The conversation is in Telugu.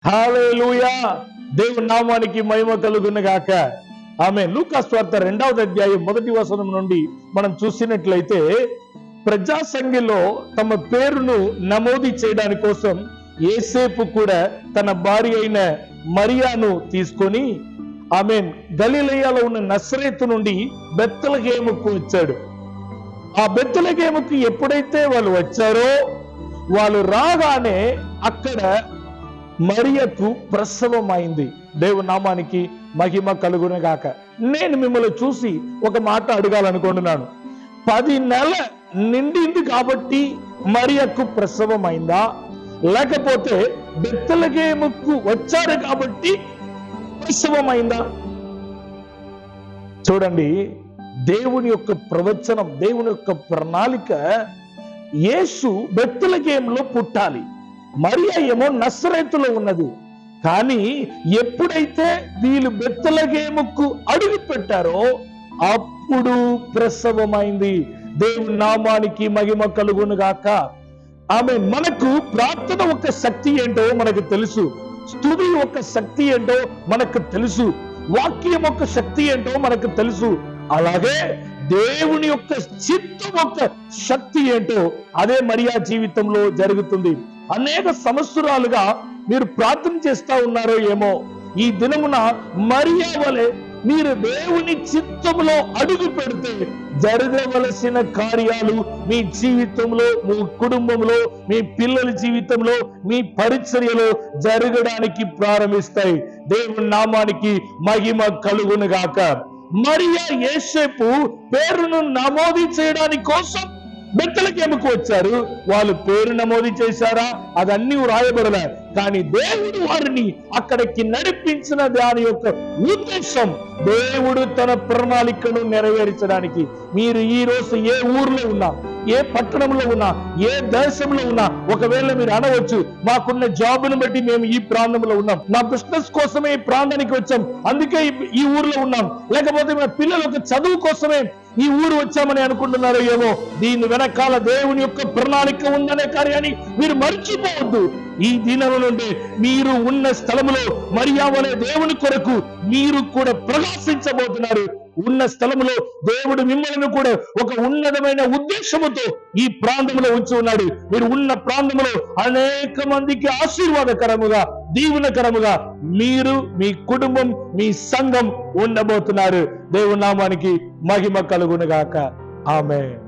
హల్లెలూయా. దేవుని నామానికి మహిమ కలుగును గాక. ఆమేన్. లూకా సువార్త 2వ అధ్యాయం 1వ వచనం నుండి మనం చూసినట్లయితే, ప్రజా సంఘంలో తమ పేరును నమోదు చేయడానికి కోసం యేసేపు కూడా తన భార్య అయిన మరియాను తీసుకొని ఆమేన్ గలిలయలో ఉన్న నజరేతు నుండి బెత్లెహేముకు వచ్చాడు. ఆ బెత్లెహేముకు ఎప్పుడైతే వాళ్ళు వచ్చారో, వాళ్ళు రాగానే అక్కడ మరియకు ప్రసవం అయింది. దేవుని నామానికి మహిమ కలుగును గాక. నేను మిమ్మల్ని చూసి ఒక మాట అడగాలనుకుంటున్నాను. 10 నెలల నిండింది కాబట్టి మరియకు ప్రసవం అయిందా, లేకపోతే బెత్లెహేముకు వచ్చారు కాబట్టి ప్రసవం అయిందా? చూడండి, దేవుని యొక్క ప్రవచనం, దేవుని యొక్క ప్రణాళిక, యేసు బెత్లెహేములో పుట్టాలి, మరియ ఏమో నజరేతులో ఉన్నది. కానీ ఎప్పుడైతే వీళ్ళు బెత్లెహేముకు అడుగు పెట్టారో అప్పుడు ప్రసవమైంది. దేవుని నామానికి మహిమ కలుగును గాక. ఆమె మనకు ప్రార్థన ఒక శక్తి ఏంటో మనకు తెలుసు, స్తుతి ఒక శక్తి ఏంటో మనకు తెలుసు, వాక్యం ఒక శక్తి ఏంటో మనకు తెలుసు. అలాగే దేవుని యొక్క చిత్తం యొక్క శక్తి ఏంటో అదే మరియా జీవితంలో జరుగుతుంది. అనేక సంవత్సరాలుగా మీరు ప్రార్థన చేస్తా ఉన్నారో ఏమో, ఈ దినమున మరియా వలె మీరు దేవుని చిత్తంలో అడుగు పెడితే జరగవలసిన కార్యాలు మీ జీవితంలో, మీ కుటుంబంలో, మీ పిల్లల జీవితంలో, మీ పరిచర్యలో జరగడానికి ప్రారంభిస్తాయి. దేవుని నామానికి మహిమ కలుగును గాక. మరియా యేసేపు పేరును నమోదు చేయడానికి కోసం బెత్లెహేముకు వచ్చారు. వాళ్ళు పేరు నమోదు చేశారా? అదన్నీ రాయబడలే. కానీ దేవుడు వారిని అక్కడికి నడిపించిన దాని యొక్క ఉద్దేశం, దేవుడు తన ప్రణాళికను నెరవేర్చడానికి. మీరు ఈ రోజు ఏ ఊర్లో ఉన్నా, ఏ పట్టణంలో ఉన్నా, ఏ దేశంలో ఉన్నా, ఒకవేళ మీరు అనవచ్చు, మాకున్న జాబును బట్టి మేము ఈ ప్రాంతంలో ఉన్నాం, నా బిజినెస్ కోసమే ఈ ప్రాంతానికి వచ్చాం, అందుకే ఈ ఊర్లో ఉన్నాం, లేకపోతే మా పిల్లల యొక్క చదువు కోసమే ఈ ఊరు వచ్చామని అనుకుంటున్నారో ఏమో. దీని వెనకాల దేవుని యొక్క ప్రణాళిక ఉందనే కార్యాన్ని మీరు మర్చిపోవద్దు. ఈ దినం నుండి మీరు ఉన్న స్థలములో మరియా వలె దేవుని కొరకు మీరు కూడా ప్రకాశించబోతున్నారు. ఉన్న స్థలములో దేవుడు మిమ్మల్ని కూడా ఒక ఉన్నతమైన ఉద్దేశముతో ఈ ప్రాంతంలో ఉంచి ఉన్నాడు. మీరు ఉన్న ప్రాంతంలో అనేక మందికి ఆశీర్వాదకరముగా, దీవెనకరముగా మీరు, మీ కుటుంబం, మీ సంఘం ఉండబోతున్నారు. దేవుని నామానికి మహిమ కలుగును గాక. ఆమేన్.